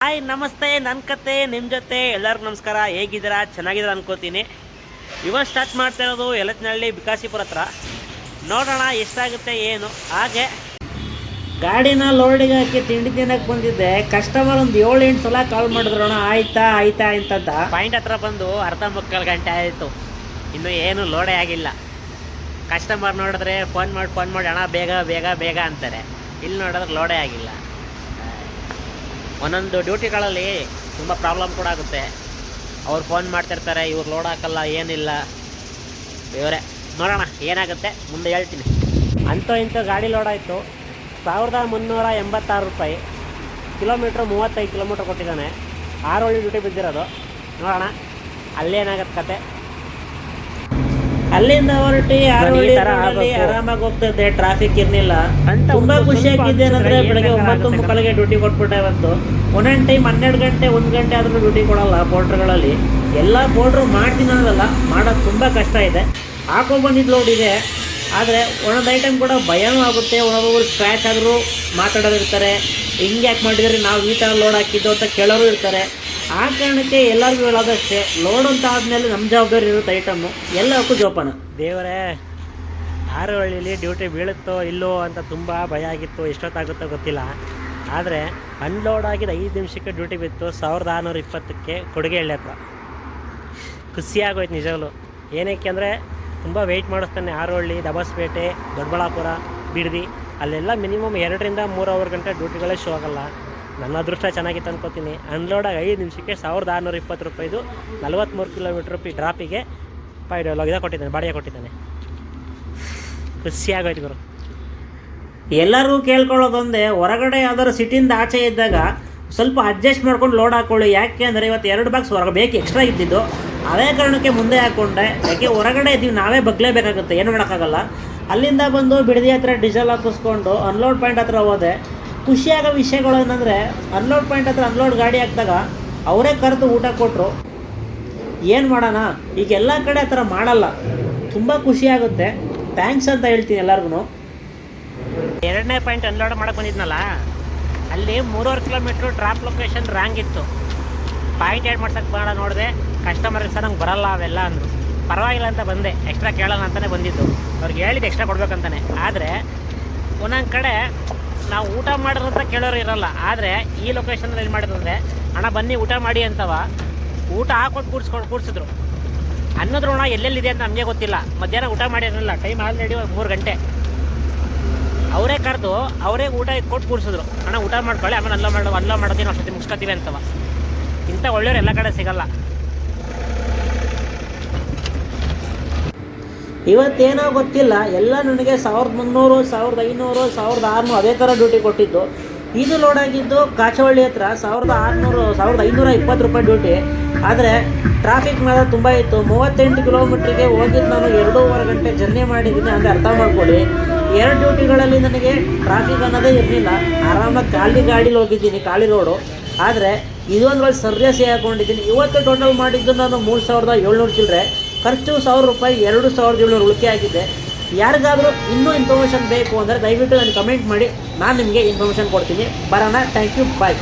Hi ನಮಸ್ತೆ, ನನ್ನ ಕತೆ ನಿಮ್ಮ ಜೊತೆ. ಎಲ್ಲರಿಗೂ ನಮಸ್ಕಾರ. ಹೇಗಿದ್ದೀರಾ? ಚೆನ್ನಾಗಿದ್ದೀರಾ ಅನ್ಕೋತೀನಿ. ಇವಾಗ ಸ್ಟಾರ್ಟ್ ಮಾಡ್ತಾ ಇರೋದು ಯಲತ್ನಹಳ್ಳಿ ಬಿಕಾಸಿಪುರ ಹತ್ರ. ನೋಡೋಣ ಎಷ್ಟಾಗುತ್ತೆ ಏನು. ಹಾಗೆ ಗಾಡಿನ ಲೋಡಿಗೆ ಹಾಕಿ ತಿಂಡಿ ತಿನ್ನಕ್ಕೆ ಬಂದಿದ್ದೆ. ಕಸ್ಟಮರ್ ಒಂದು 7-8 ಸಲ ಕಾಲ್ ಮಾಡಿದ್ರೋಣ, ಆಯ್ತಾ ಅಂತಂತ. ಪಾಯಿಂಟ್ ಹತ್ರ ಬಂದು ಅರ್ಧ ಮುಕ್ಕಾಲು ಗಂಟೆ ಆಯಿತು, ಇನ್ನೂ ಏನು ಲೋಡೇ ಆಗಿಲ್ಲ. ಕಸ್ಟಮರ್ ನೋಡಿದ್ರೆ ಫೋನ್ ಮಾಡಿ ಅಣ್ಣ ಬೇಗ ಅಂತಾರೆ. ಇಲ್ಲಿ ನೋಡಿದ್ರೆ ಲೋಡೇ ಆಗಿಲ್ಲ. ಒಂದೊಂದು ಡ್ಯೂಟಿಗಳಲ್ಲಿ ತುಂಬ ಪ್ರಾಬ್ಲಮ್ ಕೂಡ ಆಗುತ್ತೆ. ಅವ್ರು ಫೋನ್ ಮಾಡ್ತಿರ್ತಾರೆ, ಇವ್ರು ಲೋಡ್ ಹಾಕಲ್ಲ, ಏನಿಲ್ಲ. ಇವರೇ ನೋಡೋಣ ಏನಾಗುತ್ತೆ ಮುಂದೆ ಹೇಳ್ತೀನಿ. ಇಂಥ ಗಾಡಿ ಲೋಡ್ ಆಯಿತು. 1386 ರೂಪಾಯಿ. ಕಿಲೋಮೀಟ್ರ್ 35 ಕಿಲೋಮೀಟ್ರ್ ಕೊಟ್ಟಿದ್ದಾನೆ. 6 ಒಳ್ಳೆ ಡ್ಯೂಟಿ ಬಿದ್ದಿರೋದು. ನೋಡೋಣ ಅಲ್ಲೇನಾಗತ್ತೆ ಕತೆ. ಅಲ್ಲಿಂದ ಹೊರಟಿ ಆರಾಮಾಗಿ ಹೋಗ್ತದೆ, ಟ್ರಾಫಿಕ್ ಇರಲಿಲ್ಲ. ತುಂಬಾ ಖುಷಿ ಆಗಿದ್ದೆ ಏನಂದ್ರೆ ಬೆಳಗ್ಗೆ 9:30 ಡ್ಯೂಟಿ ಕೊಟ್ಬಿಟ್ಟೆ. ಒಂದೊಂದು ಟೈಮ್ 12 ಗಂಟೆ 1 ಗಂಟೆ ಆದ್ರೂ ಡ್ಯೂಟಿ ಕೊಡಲ್ಲ ಪೋಲ್ಟ್ರ್ಗಳಲ್ಲಿ. ಎಲ್ಲ ಪೋಲ್ಟ್ರು ಮಾಡ್ತೀನಿ ಅನ್ನೋದಲ್ಲ, ಮಾಡೋದು ತುಂಬ ಕಷ್ಟ ಇದೆ. ಹಾಕೊಂಡ್ಬಂದಿದ್ದು ಲೋಡ್ ಇದೆ, ಆದರೆ ಒಂದೊಂದು ಐಟಮ್ ಕೂಡ ಭಯನೂ ಆಗುತ್ತೆ. ಒಬ್ಬೊಬ್ಬರು ಸ್ಕ್ರ್ಯಾಚ್ ಆದರೂ ಮಾತಾಡೋರು ಇರ್ತಾರೆ, ಹಿಂಗೆ ಯಾಕೆ ಮಾಡಿದ್ರಿ, ನಾವು ಈ ಥರ ಲೋಡ್ ಹಾಕಿದ್ದು ಅಂತ ಕೇಳೋರು ಇರ್ತಾರೆ. ಆ ಕಾರಣಕ್ಕೆ ಎಲ್ಲರಿಗೂ ಹೇಳೋದಷ್ಟೇ, ಲೋಡ್ ಅಂತ ಆದಮೇಲೆ ನಮ್ಮ ಜವಾಬ್ದಾರಿ ಇರುತ್ತೆ ಐಟಮ್ಮು, ಎಲ್ಲಕ್ಕೂ ಜೋಪಾನ. ದೇವರೇ, 6 ಹಳ್ಳಿಲಿ ಡ್ಯೂಟಿ ಬೀಳುತ್ತೋ ಇಲ್ಲೋ ಅಂತ ತುಂಬ ಭಯ ಆಗಿತ್ತು. ಎಷ್ಟೊತ್ತಾಗುತ್ತೋ ಗೊತ್ತಿಲ್ಲ. ಆದರೆ ಅನ್ಲೋಡ್ ಆಗಿದ್ದು 5 ನಿಮಿಷಕ್ಕೆ ಡ್ಯೂಟಿ ಬಿತ್ತು. 1620ಕ್ಕೆ ಕೊಡುಗೆಹಳ್ಳಿ ಹತ್ರ. ಖುಷಿಯಾಗೋಯ್ತು ನಿಜವೂ. ಏನಕ್ಕೆ ಅಂದರೆ ತುಂಬ ವೆಯ್ಟ್ ಮಾಡಿಸ್ತಾನೆ. 6 ಹಳ್ಳಿ, ದಬಸ್ಪೇಟೆ, ದೊಡ್ಡಬಳ್ಳಾಪುರ, ಬಿಡದಿ, ಅಲ್ಲೆಲ್ಲ ಮಿನಿಮಮ್ 2 ರಿಂದ 3 ಅವರ್ ಗಂಟೆ ಡ್ಯೂಟಿಗಳೇ ಶೋ ಆಗೋಲ್ಲ. ನನ್ನ ಅದೃಷ್ಟ ಚೆನ್ನಾಗಿತ್ತು ಅನ್ಕೋತೀನಿ. ಅನ್ಲೋಡಾಗಿ 5 ನಿಮಿಷಕ್ಕೆ 1620 ರೂಪಾಯಿದು 43 ಕಿಲೋಮೀಟ್ರ್ ಡ್ರಾಪಿಗೆ ಕೊಟ್ಟಿದ್ದಾನೆ, ಬಾಡಿಗೆ ಕೊಟ್ಟಿದ್ದಾನೆ. ಖುಷಿಯಾಗೋಯ್ತು ಗುರು. ಎಲ್ಲರಿಗೂ ಕೇಳ್ಕೊಳ್ಳೋದೊಂದೇ, ಹೊರಗಡೆ ಯಾವ್ದಾದ್ರು ಸಿಟಿಯಿಂದ ಆಚೆ ಇದ್ದಾಗ ಸ್ವಲ್ಪ ಅಡ್ಜಸ್ಟ್ ಮಾಡ್ಕೊಂಡು ಲೋಡ್ ಹಾಕ್ಕೊಳ್ಳಿ. ಯಾಕೆ ಅಂದರೆ ಇವತ್ತು 2 ಬಾಕ್ಸ್ ಹೊರಗೆ ಬೇಕು ಎಕ್ಸ್ಟ್ರಾ ಇದ್ದಿದ್ದು, ಅದೇ ಕಾರಣಕ್ಕೆ ಮುಂದೆ ಹಾಕ್ಕೊಂಡೆ. ಯಾಕೆ ಹೊರಗಡೆ ಇದ್ದೀವಿ, ನಾವೇ ಬಗ್ಲೇಬೇಕಾಗುತ್ತೆ, ಏನು ಮಾಡೋಕ್ಕಾಗಲ್ಲ. ಅಲ್ಲಿಂದ ಬಂದು ಬಿಡದಿ ಹತ್ರ ಡೀಸೆಲ್ ಹಾಕಿಸ್ಕೊಂಡು ಅನ್ಲೋಡ್ ಪಾಯಿಂಟ್ ಹತ್ರ ಹೋದೆ. ಖುಷಿಯಾಗೋ ವಿಷಯಗಳು ಏನಂದರೆ, ಅನ್ಲೋಡ್ ಪಾಯಿಂಟ್ ಹತ್ರ ಅನ್ಲೋಡ್ ಗಾಡಿ ಹಾಕಿದಾಗ ಅವರೇ ಕರೆದು ಊಟ ಕೊಟ್ಟರು. ಏನು ಮಾಡೋಣ, ಈಗ ಎಲ್ಲ ಕಡೆ ಆ ಥರ ಮಾಡಲ್ಲ. ತುಂಬ ಖುಷಿಯಾಗುತ್ತೆ. ಥ್ಯಾಂಕ್ಸ್ ಅಂತ ಹೇಳ್ತೀನಿ ಎಲ್ಲರಿಗೂ. 2ನೇ ಪಾಯಿಂಟ್ ಅನ್ಲೋಡ್ ಮಾಡೋಕ್ಕೆ ಬಂದಿದ್ನಲ್ಲ, ಅಲ್ಲಿ 3.5 ಕಿಲೋಮೀಟ್ರ್ ಡ್ರಾಪ್ ಲೊಕೇಶನ್ ರಾಂಗ್ ಇತ್ತು. ಪಾಯಿಂಟ್ ಆ್ಯಡ್ ಮಾಡ್ಸೋಕ್ಕೆ ಬೇಡ ನೋಡಿದೆ. ಕಸ್ಟಮರ್ಗೆ ಸರ್ ನಂಗೆ ಬರಲ್ಲ ಅವೆಲ್ಲ ಅಂದರು. ಪರವಾಗಿಲ್ಲ ಅಂತ ಬಂದೆ, ಎಕ್ಸ್ಟ್ರಾ ಕೇಳೋಣ ಅಂತಲೇ ಬಂದಿದ್ದು. ಅವ್ರಿಗೆ ಹೇಳಿದ್ದು ಎಕ್ಸ್ಟ್ರಾ ಕೊಡ್ಬೇಕಂತಾನೆ. ಆದರೆ ಒಂದೊಂದು ಕಡೆ ನಾವು ಊಟ ಮಾಡಿರೋಂಥ ಕೇಳೋರು ಇರೋಲ್ಲ. ಆದರೆ ಈ ಲೊಕೇಶನಲ್ಲಿ ಏನು ಮಾಡಿದ್ರೆ, ಅಣ್ಣ ಬನ್ನಿ ಊಟ ಮಾಡಿ ಅಂತವ ಊಟ ಹಾಕೊಟ್ಟು ಕೂರಿಸಿದ್ರು. ಅನ್ನೋದ್ರೂ ಎಲ್ಲೆಲ್ಲಿದೆ ಅಂತ ನಮಗೆ ಗೊತ್ತಿಲ್ಲ. ಮಧ್ಯಾಹ್ನ ಊಟ ಮಾಡಿರಲಿಲ್ಲ, ಟೈಮ್ ಆಲ್ರೆಡಿ 3 ಗಂಟೆ. ಅವರೇ ಕರೆದು ಅವರೇ ಊಟ ಕೊಟ್ಟು ಕೂರಿಸಿದ್ರು. ಅಣ್ಣ ಊಟ ಮಾಡ್ಕೊಳ್ಳಿ, ಆಮೇಲೆ ಅಲ್ಲ ಮಾಡೋದೀನಿ ಅಷ್ಟೊತ್ತಿ ಮುಗಿಸ್ಕೊತೀವಿ ಅಂತವ. ಇಂಥ ಒಳ್ಳೆಯವ್ರು ಎಲ್ಲ ಕಡೆ ಸಿಗಲ್ಲ. ಇವತ್ತೇನೋ ಗೊತ್ತಿಲ್ಲ, ಎಲ್ಲ ನನಗೆ 1300, 1500, 1600 ಅದೇ ಥರ ಡ್ಯೂಟಿ ಕೊಟ್ಟಿದ್ದು. ಇದು ಲೋಡ್ ಆಗಿದ್ದು ಕಾಚವಳ್ಳಿ ಹತ್ರ 1520 ರೂಪಾಯಿ ಡ್ಯೂಟಿ. ಆದರೆ ಟ್ರಾಫಿಕ್ ಮೇಲೆ ತುಂಬ ಇತ್ತು. 38 ಕಿಲೋಮೀಟ್ರಿಗೆ ಹೋಗಿದ್ದು ನಾನು 2.5 ಗಂಟೆ ಜರ್ನಿ ಮಾಡಿದ್ದೀನಿ. ಅಂದರೆ ಅರ್ಥ ಮಾಡ್ಕೊಳ್ಳಿ, 2 ಡ್ಯೂಟಿಗಳಲ್ಲಿ ನನಗೆ ಟ್ರಾಫಿಕ್ ಅನ್ನೋದೇ ಇರಲಿಲ್ಲ. ಆರಾಮಾಗಿ ಖಾಲಿ ಗಾಡೀಲಿ ಹೋಗಿದ್ದೀನಿ, ಖಾಲಿ ರೋಡು. ಆದರೆ ಇದೊಂದ್ರಲ್ಲಿ ಸರಿಯಾಗಿ ಹಾಕೊಂಡಿದ್ದೀನಿ. ಇವತ್ತು ಟೋಟಲ್ ಮಾಡಿದ್ದು ನಾನು 3700 ಚಿಲ್ಲರೆ. ಖರ್ಚು 1000 ರೂಪಾಯಿ, 2700 ಉಳಿಕೆ ಆಗಿದೆ. ಯಾರಿಗಾದರೂ ಇನ್ನೂ ಇನ್ಫಾರ್ಮೇಷನ್ ಬೇಕು ಅಂದರೆ ದಯವಿಟ್ಟು ನನಗೆ ಕಮೆಂಟ್ ಮಾಡಿ, ನಾನು ನಿಮಗೆ ಇನ್ಫಾರ್ಮೇಷನ್ ಕೊಡ್ತೀನಿ. ಬರೋಣ. Thank you, bye.